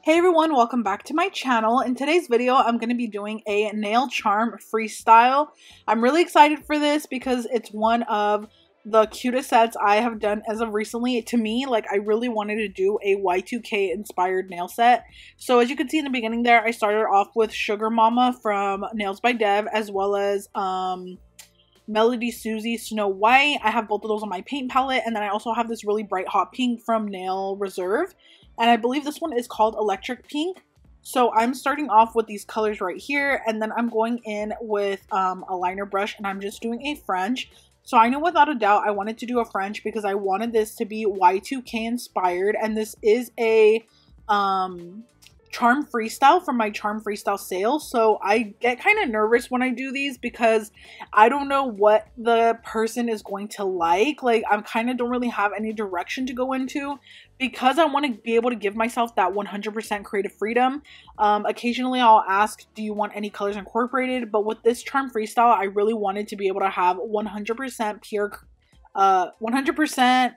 Hey everyone, welcome back to my channel. In today's video, I'm going to be doing a nail charm freestyle. I'm really excited for this because it's one of the cutest sets I have done as of recently. To me, like, I really wanted to do a Y2K inspired nail set. So as you can see in the beginning there, I started off with Sugar Mama from Nailzbydev as well as Melody Susie Snow White. I have both of those on my paint palette, and then I also have this really bright hot pink from Nail Reserve, and I believe this one is called Electric Pink. So I'm starting off with these colors right here, and then I'm going in with a liner brush, and I'm just doing a French. So I know without a doubt I wanted to do a French because I wanted this to be Y2K inspired, and this is a charm freestyle from my charm freestyle sale. So I get kind of nervous when I do these because I don't know what the person is going to like. Like, I kind of don't really have any direction to go into because I want to be able to give myself that 100% creative freedom. Occasionally I'll ask, do you want any colors incorporated? But with this charm freestyle, I really wanted to be able to have 100% pure 100%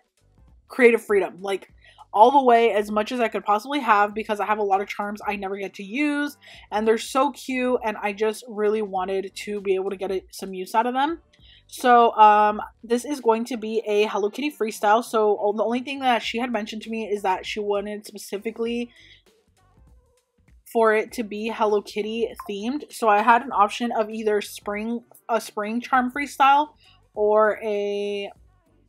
creative freedom, like all the way, as much as I could possibly have, because I have a lot of charms I never get to use and they're so cute, and I just really wanted to be able to get some use out of them. So this is going to be a Hello Kitty freestyle. So the only thing that she had mentioned to me is that she wanted specifically for it to be Hello Kitty themed. So I had an option of either a spring charm freestyle or a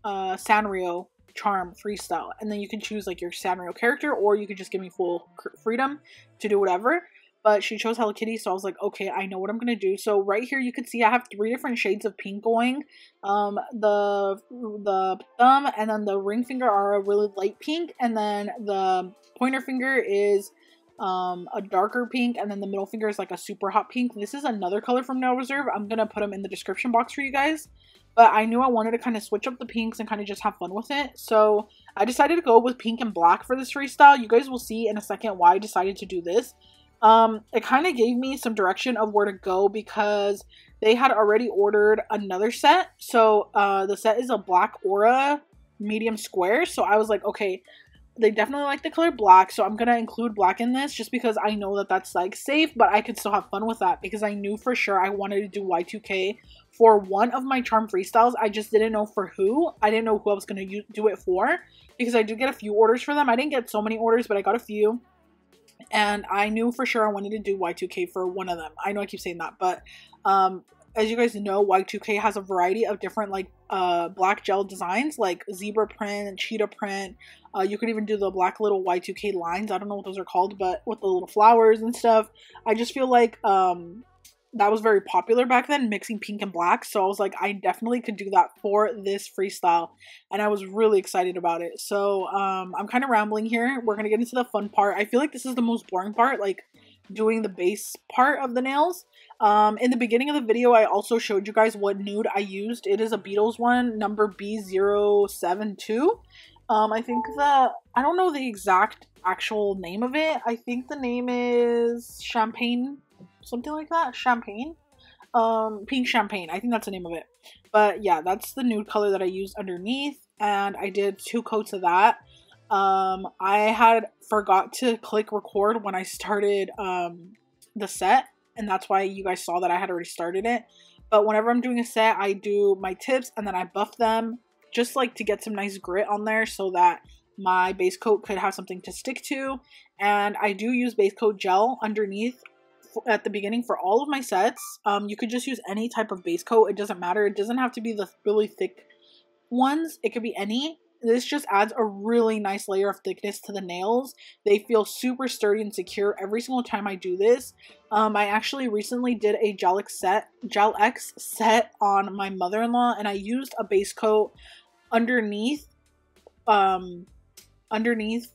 Sanrio charm freestyle, and then you can choose like your Sanrio character, or you could just give me full freedom to do whatever. But she chose Hello Kitty, so I was like, okay, I know what I'm gonna do. So right here you can see I have 3 different shades of pink going. The thumb and then the ring finger are a really light pink, and then the pointer finger is a darker pink, and then the middle finger is like a super hot pink. This is another color from Nail Reserve. I'm gonna put them in the description box for you guys. But I knew I wanted to kind of switch up the pinks and kind of just have fun with it. So I decided to go with pink and black for this freestyle. You guys will see in a second why I decided to do this. It kind of gave me some direction of where to go because they had already ordered another set. So the set is a black aura medium square. So I was like, okay, they definitely like the color black, so I'm gonna include black in this just because I know that that's like safe, but I could still have fun with that because I knew for sure I wanted to do Y2K for one of my charm freestyles. I just didn't know for who. I didn't know who I was gonna do it for because I did get a few orders for them. I didn't get so many orders, but I got a few, and I knew for sure I wanted to do Y2K for one of them. I know I keep saying that, but as you guys know, Y2K has a variety of different like black gel designs, like zebra print and cheetah print. You could even do the black little Y2K lines. I don't know what those are called, but with the little flowers and stuff. I just feel like that was very popular back then, mixing pink and black. So I was like, I definitely could do that for this freestyle, and I was really excited about it. So I'm kind of rambling here. We're gonna get into the fun part. I feel like this is the most boring part, like doing the base part of the nails. In the beginning of the video, I also showed you guys what nude I used. It is a Beatles one, number B072. I think I don't know the exact actual name of it. I think the name is Champagne, something like that. Champagne, Pink Champagne. I think that's the name of it. But yeah, that's the nude color that I used underneath, and I did 2 coats of that. I had forgot to click record when I started the set, and that's why you guys saw that I had already started it. But whenever I'm doing a set, I do my tips and then I buff them just like to get some nice grit on there so that my base coat could have something to stick to. And I do use base coat gel underneath at the beginning for all of my sets. You could just use any type of base coat. It doesn't matter. It doesn't have to be the really thick ones. It could be any. This just adds a really nice layer of thickness to the nails. They feel super sturdy and secure every single time I do this. I actually recently did a Gelx set on my mother-in-law, and I used a base coat underneath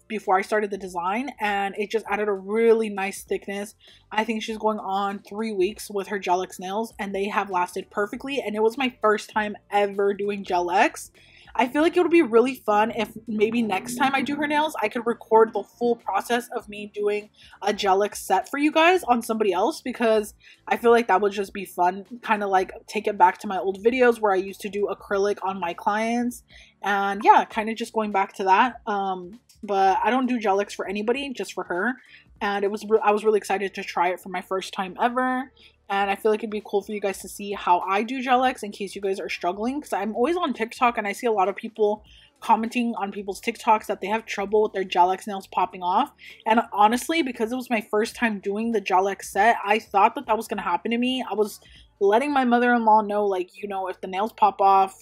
before I started the design, and it just added a really nice thickness. I think she's going on 3 weeks with her Gelx nails, and they have lasted perfectly, and it was my first time ever doing Gelx. I feel like it would be really fun if maybe next time I do her nails, I could record the full process of me doing a Gelx set for you guys on somebody else, because I feel like that would just be fun. Kind of like take it back to my old videos where I used to do acrylic on my clients. And yeah, kind of just going back to that. But I don't do Gelx for anybody, just for her. and I was really excited to try it for my first time ever. And I feel like it'd be cool for you guys to see how I do Gelx in case you guys are struggling, because I'm always on TikTok and I see a lot of people commenting on people's TikToks that they have trouble with their Gelx nails popping off. And honestly, because it was my first time doing the Gelx set, I thought that was gonna happen to me. I was letting my mother-in-law know, like, you know, if the nails pop off,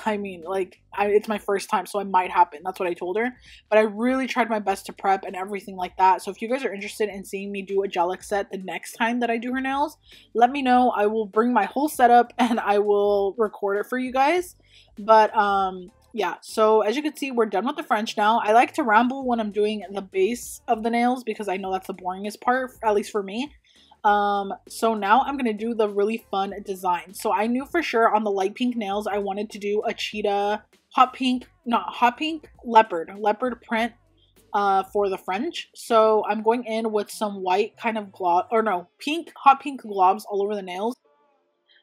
I mean, like, it's my first time, so it might happen. That's what I told her. But I really tried my best to prep and everything like that. So if you guys are interested in seeing me do a Gelx set the next time that I do her nails, let me know. I will bring my whole setup and I will record it for you guys. But yeah, so as you can see, we're done with the French now. I like to ramble when I'm doing the base of the nails because I know that's the boringest part, at least for me. So now I'm gonna do the really fun design. So I knew for sure on the light pink nails I wanted to do a cheetah leopard print for the French. So I'm going in with some white kind of glob, or no, hot pink globs all over the nails.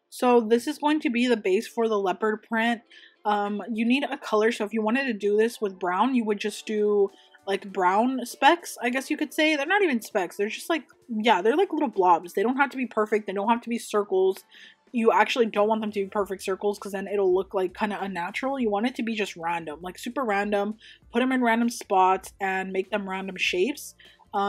So this is going to be the base for the leopard print. You need a color, so if you wanted to do this with brown, you would just do like brown specks, I guess you could say. They're not even specks, they're just like, yeah, they're like little blobs. They don't have to be perfect, they don't have to be circles. You actually don't want them to be perfect circles because then it'll look like kind of unnatural. You want it to be just random, like super random. Put them in random spots and make them random shapes.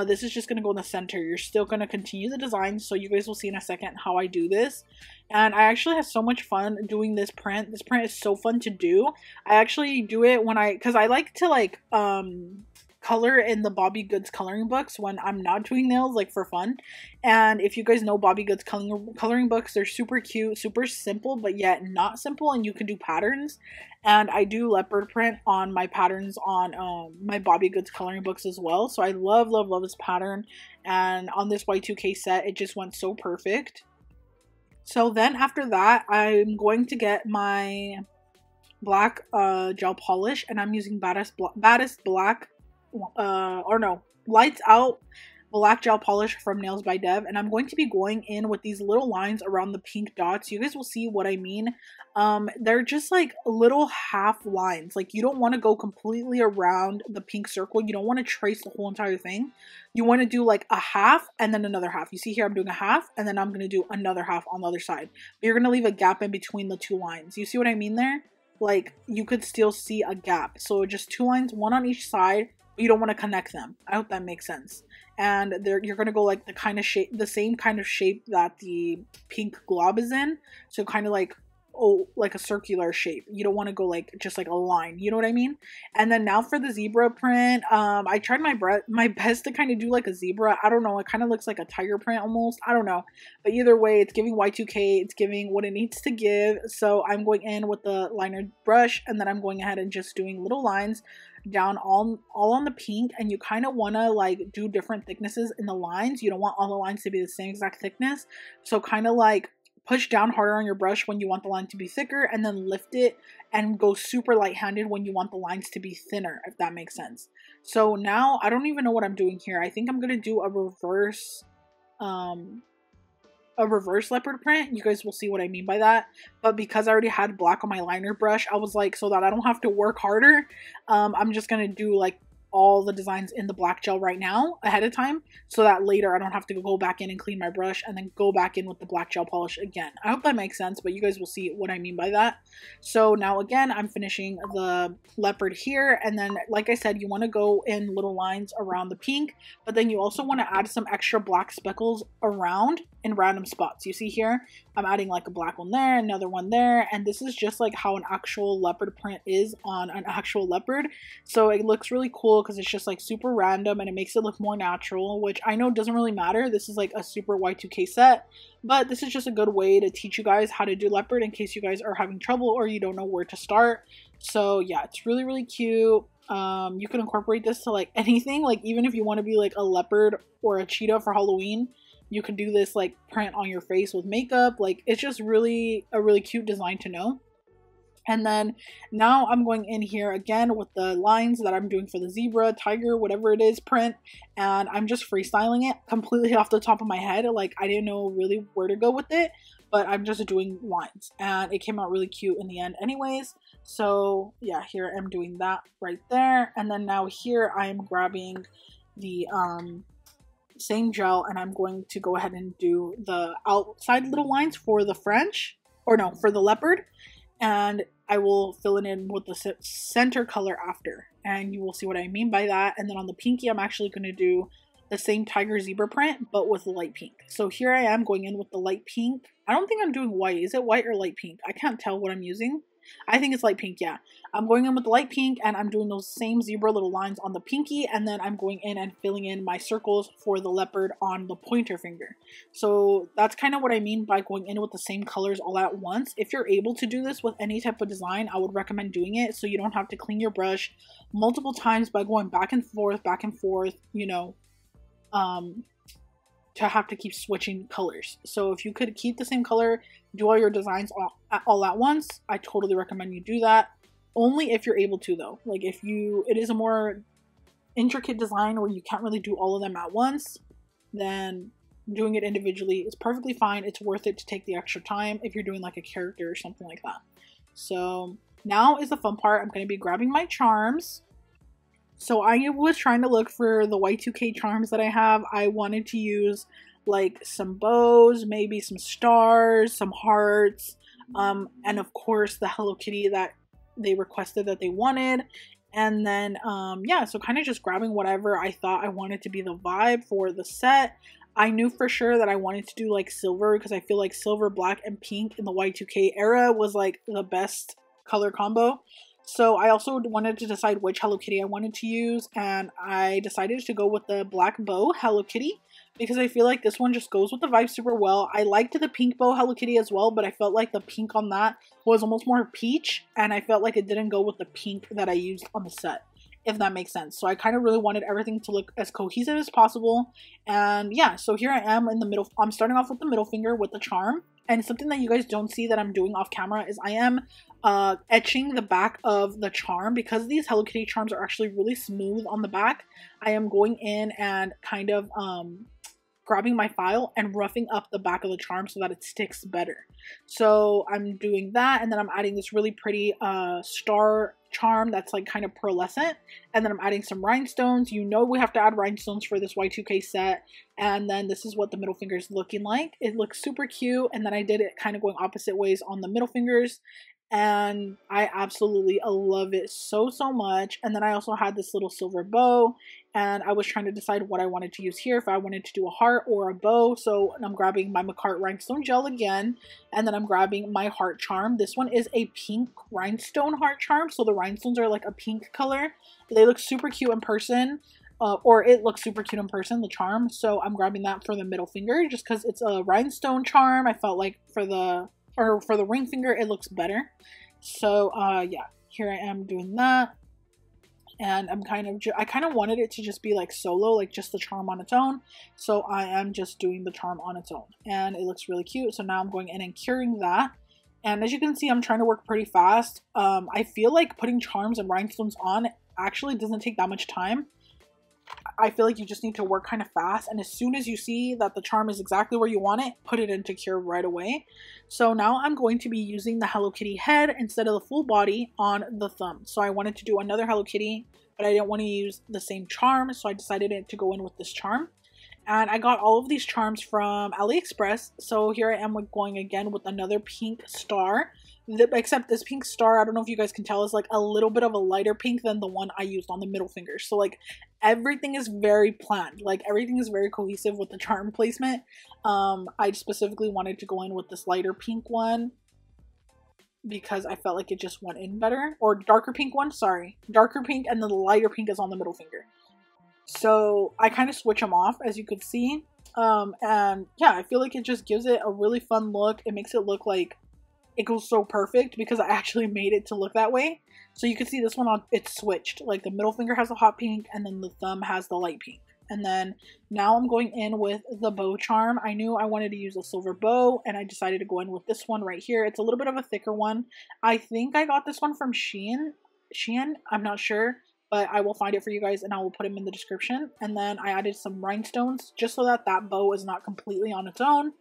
This is just going to go in the center. You're still going to continue the design, so you guys will see in a second how I do this. And I actually have so much fun doing this print. This print is so fun to do. I actually do it when because I like to like color in the Bobby Goods coloring books when I'm not doing nails, like for fun. And if you guys know Bobby Goods coloring books, they're super cute, super simple, but yet not simple, and you can do patterns. And I do leopard print on my patterns on my Bobby Goods coloring books as well. So I love this pattern, and on this Y2K set it just went so perfect. So then after that, I'm going to get my black gel polish, and I'm using baddest black lights out black gel polish from Nailzbydev, and I'm going to be going in with these little lines around the pink dots. You guys will see what I mean. They're just like little half lines. Like, you don't want to go completely around the pink circle. You don't want to trace the whole entire thing. You want to do like a half and then another half. You see here I'm doing a half and then I'm going to do another half on the other side. But you're going to leave a gap in between the two lines. You see what I mean there? Like, you could still see a gap. So just two lines, one on each side. You don't want to connect them. I hope that makes sense. And you're going to go like the same kind of shape that the pink glob is in. So kind of like, like a circular shape. You don't want to go like just like a line, you know what I mean? And then now for the zebra print, I tried my best to kind of do like a zebra. I don't know, it kind of looks like a tiger print almost. I don't know, but either way, it's giving Y2K, it's giving what it needs to give. So I'm going in with the liner brush, and then I'm going ahead and just doing little lines down all on the pink. And you kind of want to like do different thicknesses in the lines. You don't want all the lines to be the same exact thickness, so kind of like push down harder on your brush when you want the line to be thicker, and then lift it and go super light-handed when you want the lines to be thinner, if that makes sense. So now I don't even know what I'm doing here. I think I'm gonna do a reverse leopard print. You guys will see what I mean by that. But because I already had black on my liner brush, I was like, so that I don't have to work harder, I'm just gonna do like all the designs in the black gel right now ahead of time, so that later I don't have to go back in and clean my brush and then go back in with the black gel polish again. I hope that makes sense, but you guys will see what I mean by that. So now again, I'm finishing the leopard here, and then like I said, you want to go in little lines around the pink, but then you also want to add some extra black speckles around in random spots. You see here, I'm adding like a black one there, another one there, and this is just like how an actual leopard print is on an actual leopard. So it looks really cool because it's just like super random, and it makes it look more natural, which I know doesn't really matter. This is like a super Y2K set, but this is just a good way to teach you guys how to do leopard in case you guys are having trouble or you don't know where to start. So yeah, it's really cute. You can incorporate this to like anything, like even if you want to be like a leopard or a cheetah for Halloween, you can do this like print on your face with makeup. Like, it's just really a really cute design to know. And then now I'm going in here again with the lines that I'm doing for the zebra, tiger, whatever it is print, and I'm just freestyling it completely off the top of my head. Like, I didn't know really where to go with it, but I'm just doing lines, and it came out really cute in the end anyways. So yeah, here I'm doing that right there. And then now here I am grabbing the same gel, and I'm going to go ahead and do the outside little lines for the French, or no, for the leopard, and I will fill it in with the center color after, and you will see what I mean by that. And then on the pinky, I'm actually going to do the same tiger zebra print, but with light pink. So here I am going in with the light pink. I don't think I'm doing white. Is it white or light pink? I can't tell what I'm using. I think it's light pink, yeah. I'm going in with the light pink, and I'm doing those same zebra little lines on the pinky, and then I'm going in and filling in my circles for the leopard on the pointer finger. So that's kind of what I mean by going in with the same colors all at once. If you're able to do this with any type of design, I would recommend doing it so you don't have to clean your brush multiple times by going back and forth, you know, to have to keep switching colors. So if you could keep the same color, do all your designs all at once, I totally recommend you do that. Only if you're able to, though. Like if it is a more intricate design where you can't really do all of them at once, then doing it individually is perfectly fine. It's worth it to take the extra time if you're doing like a character or something like that. So now is the fun part. I'm going to be grabbing my charms. So I was trying to look for the Y2K charms that I have. I wanted to use like some bows, maybe some stars, some hearts, and of course the Hello Kitty that they requested that they wanted. And then yeah, so kind of just grabbing whatever I thought I wanted to be the vibe for the set. I knew for sure that I wanted to do like silver, because I feel like silver, black, and pink in the Y2K era was like the best color combo. So I also wanted to decide which Hello Kitty I wanted to use, and I decided to go with the black bow Hello Kitty because I feel like this one just goes with the vibe super well. I liked the pink bow Hello Kitty as well, but I felt like the pink on that was almost more peach, and I felt like it didn't go with the pink that I used on the set, if that makes sense. So I kind of really wanted everything to look as cohesive as possible. And yeah, so here I am in the middle. I'm starting off with the middle finger with the charm. And something that you guys don't see that I'm doing off camera is I am etching the back of the charm. Because these Hello Kitty charms are actually really smooth on the back, I am going in and kind of grabbing my file and roughing up the back of the charm so that it sticks better. So I'm doing that, and then I'm adding this really pretty star charm that's like kind of pearlescent, and then I'm adding some rhinestones. You know we have to add rhinestones for this Y2K set. And then this is what the middle finger is looking like. It looks super cute, and then I did it kind of going opposite ways on the middle fingers, and I absolutely love it so much. And then I also had this little silver bow, and I was trying to decide what I wanted to use here, if I wanted to do a heart or a bow. So I'm grabbing my McCart rhinestone gel again, and then I'm grabbing my heart charm. This one is a pink rhinestone heart charm, so the rhinestones are like a pink color. They look super cute in person, or it looks super cute in person, the charm. So I'm grabbing that for the middle finger just because it's a rhinestone charm. I felt like for the ring finger it looks better. So yeah, here I am doing that. And I kind of wanted it to just be like solo, like just the charm on its own. So I am just doing the charm on its own, and it looks really cute. So now I'm going in and curing that. And as you can see, I'm trying to work pretty fast. I feel like putting charms and rhinestones on actually doesn't take that much time. I feel like you just need to work kind of fast, and as soon as you see that the charm is exactly where you want it, put it into cure right away. So now I'm going to be using the Hello Kitty head instead of the full body on the thumb. So I wanted to do another Hello Kitty, but I didn't want to use the same charm, so I decided to go in with this charm. And I got all of these charms from AliExpress. So here I am going again with another pink star. Except this pink star, I don't know if you guys can tell, is like a little bit of a lighter pink than the one I used on the middle finger. So like everything is very planned. Like everything is very cohesive with the charm placement. I specifically wanted to go in with this lighter pink one because I felt like it just went in better. Or darker pink one, sorry. Darker pink, and then the lighter pink is on the middle finger. So I kind of switch them off, as you could see. And yeah, I feel like it just gives it a really fun look. It makes it look like it goes so perfect because I actually made it to look that way. So you can see this one on, it's switched. Like the middle finger has the hot pink, and then the thumb has the light pink. And then now I'm going in with the bow charm. I knew I wanted to use a silver bow, and I decided to go in with this one right here. It's a little bit of a thicker one. I think I got this one from Shein, I'm not sure, but I will find it for you guys and I will put them in the description. And then I added some rhinestones just so that that bow is not completely on its own.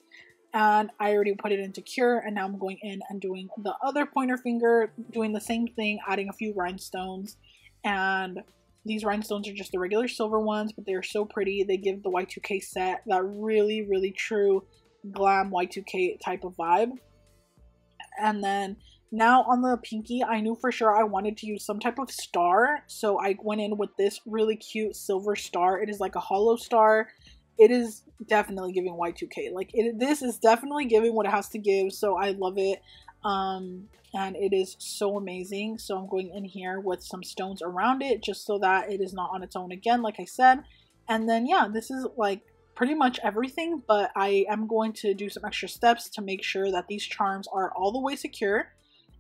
And I already put it into cure, and now I'm going in and doing the other pointer finger, doing the same thing, adding a few rhinestones. And These rhinestones are just the regular silver ones, but they're so pretty. They give the Y2K set that really, really true glam Y2K type of vibe. And then now on the pinky, I knew for sure I wanted to use some type of star. So I went in with this really cute silver star. It is like a hollow star. It is definitely giving Y2K. Like this is definitely giving what it has to give. So I love it. And it is so amazing. So I'm going in here with some stones around it just so that it is not on its own again, like I said. And then yeah, this is like pretty much everything, but I am going to do some extra steps to make sure that these charms are all the way secure,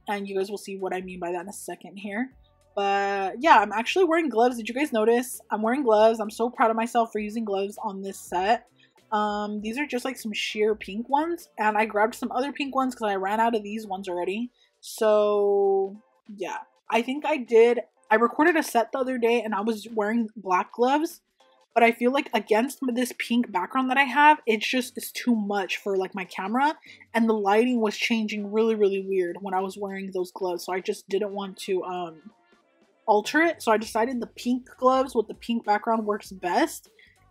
and you guys will see what I mean by that in a second here. But yeah, I'm actually wearing gloves. Did you guys notice? I'm wearing gloves. I'm so proud of myself for using gloves on this set. These are just like some sheer pink ones, and I grabbed some other pink ones because I ran out of these ones already. So yeah, I think I recorded a set the other day and I was wearing black gloves, but I feel like against this pink background that I have, it's too much for like my camera, and the lighting was changing really, really weird when I was wearing those gloves. So I just didn't want to alter it. So I decided the pink gloves with the pink background works best.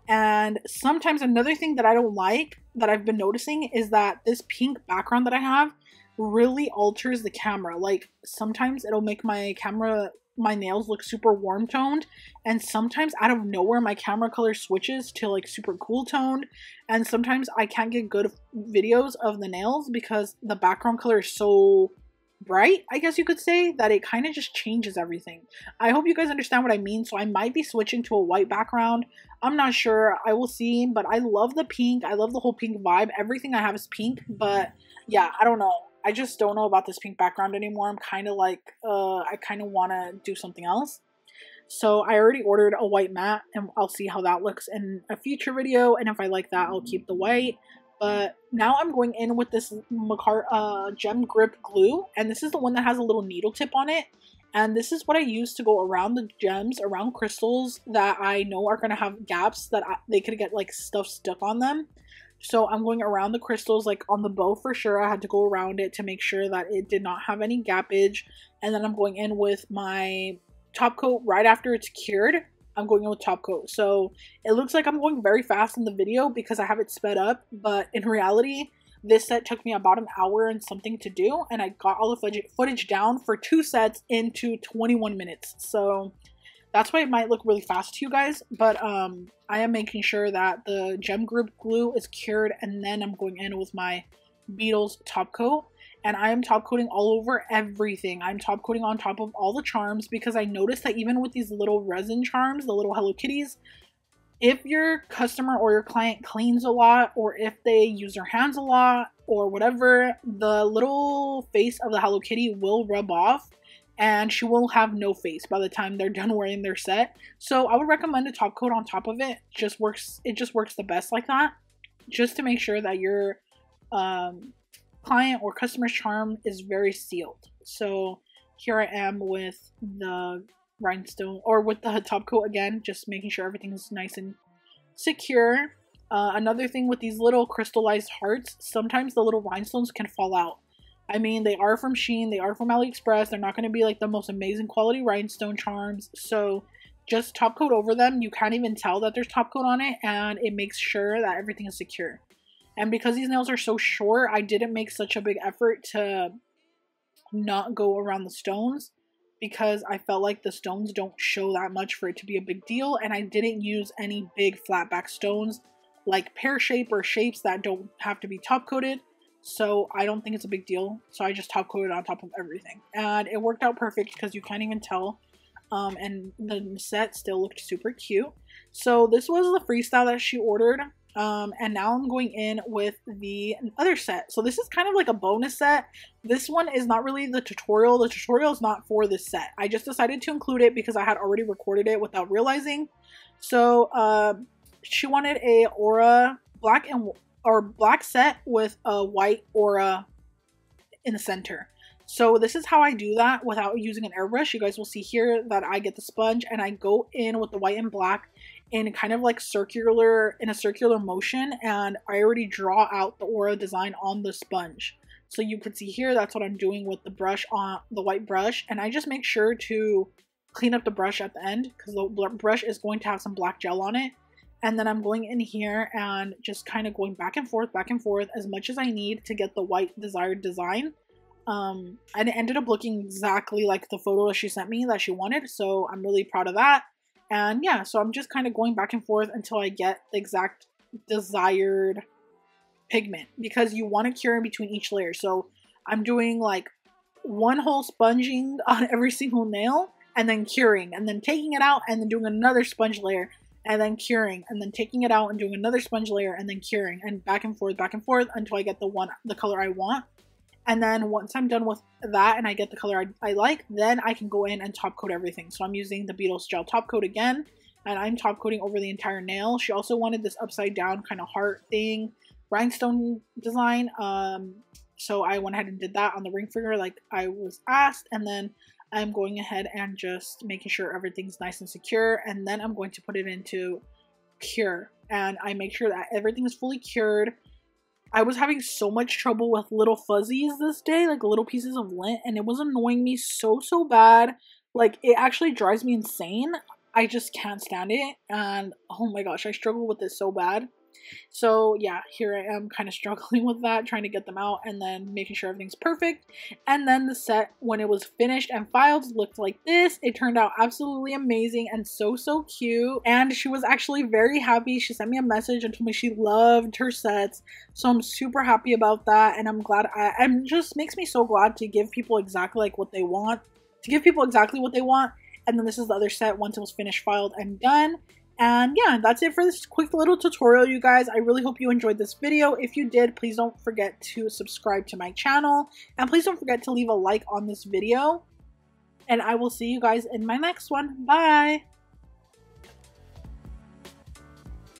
And sometimes another thing that I don't like that I've been noticing is that this pink background that I have really alters the camera. Like sometimes it'll make my nails look super warm toned, and sometimes out of nowhere my camera color switches to like super cool toned, and sometimes I can't get good videos of the nails because the background color is so bright, I guess you could say, that it kind of just changes everything. I hope you guys understand what I mean. So I might be switching to a white background. I'm not sure. I will see. But I love the pink. I love the whole pink vibe. Everything I have is pink. But yeah, I don't know. I just don't know about this pink background anymore. I'm kind of like, I kind of want to do something else. So I already ordered a white matte, and I'll see how that looks in a future video. And if I like that, I'll keep the white. But now I'm going in with this gem grip glue, and this is the one that has a little needle tip on it. And this is what I use to go around the gems, around crystals that I know are going to have gaps that they could get like stuff stuck on them. So I'm going around the crystals, like on the bow for sure. I had to go around it to make sure that it did not have any gappage. And then I'm going in with my top coat right after it's cured. I'm going in with top coat. So it looks like I'm going very fast in the video because I have it sped up. But in reality, this set took me about an hour and something to do. And I got all the footage down for 2 sets into 21 minutes. So that's why it might look really fast to you guys, but I am making sure that the gem grip glue is cured, and then I'm going in with my Beetles top coat, and I am top coating all over everything. I'm top coating on top of all the charms because I noticed that even with these little resin charms, the little Hello Kitties, if your customer or your client cleans a lot, or if they use their hands a lot or whatever, the little face of the Hello Kitty will rub off, and she will have no face by the time they're done wearing their set. So I would recommend a top coat on top of it. It just works the best like that, just to make sure that your client or customer's charm is very sealed. So here I am with the rhinestone, or with the top coat again, just making sure everything is nice and secure. Another thing with these little crystallized hearts, sometimes the little rhinestones can fall out. I mean, they are from Shein, they are from AliExpress, they're not going to be like the most amazing quality rhinestone charms, so just top coat over them. You can't even tell that there's top coat on it, and it makes sure that everything is secure. And because these nails are so short, I didn't make such a big effort to not go around the stones, because I felt like the stones don't show that much for it to be a big deal, and I didn't use any big flat back stones like pear shape or shapes that don't have to be top coated. So I don't think it's a big deal. So I just top coated on top of everything, and it worked out perfect because you can't even tell. And the set still looked super cute. So this was the freestyle that she ordered. And now I'm going in with the other set. So this is kind of like a bonus set. This one is not really the tutorial. The tutorial is not for this set. I just decided to include it because I had already recorded it without realizing. So she wanted a aura black set with a white aura in the center. So this is how I do that without using an airbrush. You guys will see here that I get the sponge and I go in with the white and black in kind of like a circular motion, and I already draw out the aura design on the sponge. So you can see here, that's what I'm doing with the brush, on the white brush, and I just make sure to clean up the brush at the end because the brush is going to have some black gel on it. And then I'm going in here and just kind of going back and forth as much as I need to get the white desired design. And it ended up looking exactly like the photo that she sent me that she wanted, so I'm really proud of that. And yeah, so I'm just kind of going back and forth until I get the exact desired pigment, because you want to cure in between each layer. So I'm doing like one whole sponging on every single nail and then curing and then taking it out and then doing another sponge layer and then curing and then taking it out and doing another sponge layer and then curing, and back and forth until I get the color I want. And then once I'm done with that and I get the color I like, then I can go in and top coat everything. So I'm using the Beetles gel top coat again, and I'm top coating over the entire nail. She also wanted this upside down kind of heart thing, rhinestone design. So I went ahead and did that on the ring finger like I was asked, and then I'm going ahead and just making sure everything's nice and secure, and then I'm going to put it into cure. And I make sure that everything is fully cured. I was having so much trouble with little fuzzies this day, like little pieces of lint, and it was annoying me so bad. Like, it actually drives me insane. I just can't stand it, and oh my gosh, I struggle with it so bad. So yeah, here I am kind of struggling with that, trying to get them out and then making sure everything's perfect. And then the set, when it was finished and filed, looked like this. It turned out absolutely amazing and so cute, and she was actually very happy. She sent me a message and told me she loved her sets, so I'm super happy about that. And I'm glad, it just makes me so glad to give people exactly like what they want, And then this is the other set once it was finished, filed, and done. And yeah, that's it for this quick little tutorial, you guys. I really hope you enjoyed this video. If you did, please don't forget to subscribe to my channel. And please don't forget to leave a like on this video. And I will see you guys in my next one. Bye!